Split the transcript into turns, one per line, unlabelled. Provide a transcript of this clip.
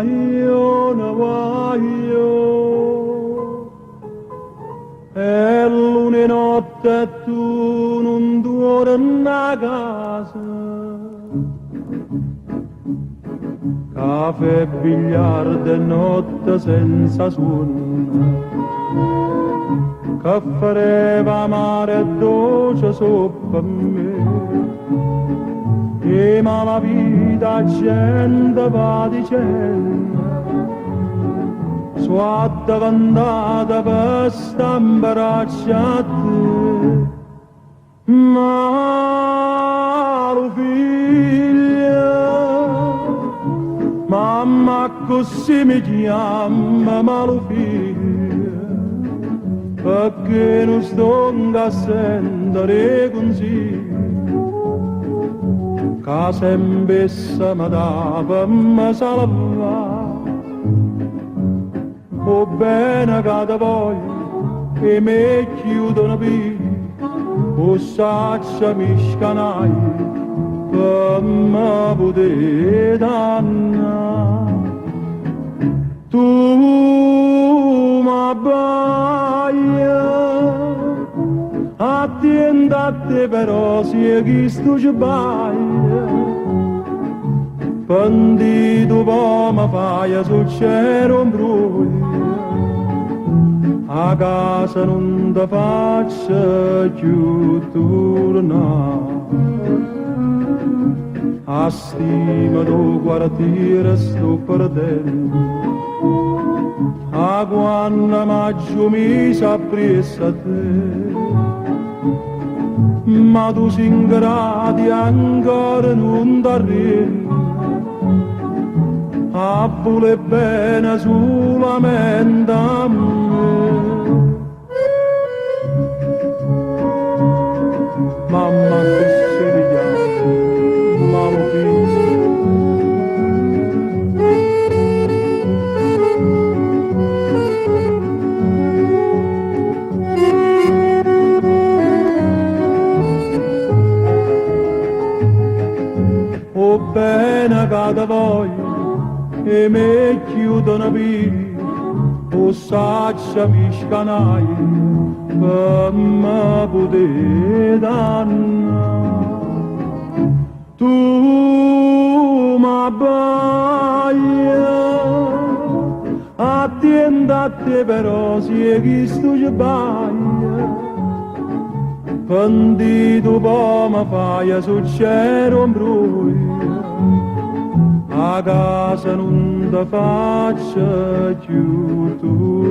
io ne voglio e luna notte tu non torni a casa caffè e biliardo e notte senza suono che fareva amare e dolce sopra me e ma la vita gente va dicendo sua davandata per stambaracciate ma lo figlio mamma così mi chiama ma lo figlio perché non sto a sentire consiglio che sempre mi dà per me salvare o bene che te voglio e mi chiudono via o saccia mi scanai per me poter dannare tu mi abbaglia attendate però se è chi sto sbaglia bandito poi mi fai sul cielo un bruglio a casa non ti faccio più tornare a stima do quartiere sto perdendo a quando maggio mi s'appressa a te ma tu sei ingrati ancora non t'arrendi a voler bene solamente a me mamma che sei chiama ma lo o bene che te voglio e mi chiudono via o saccia mi scanai per me poter dannare tu mi abbaglia attendate però se è chi sto sbaglia bandito poi mi fai sul cielo un bruglio a casa non ti faccio più tu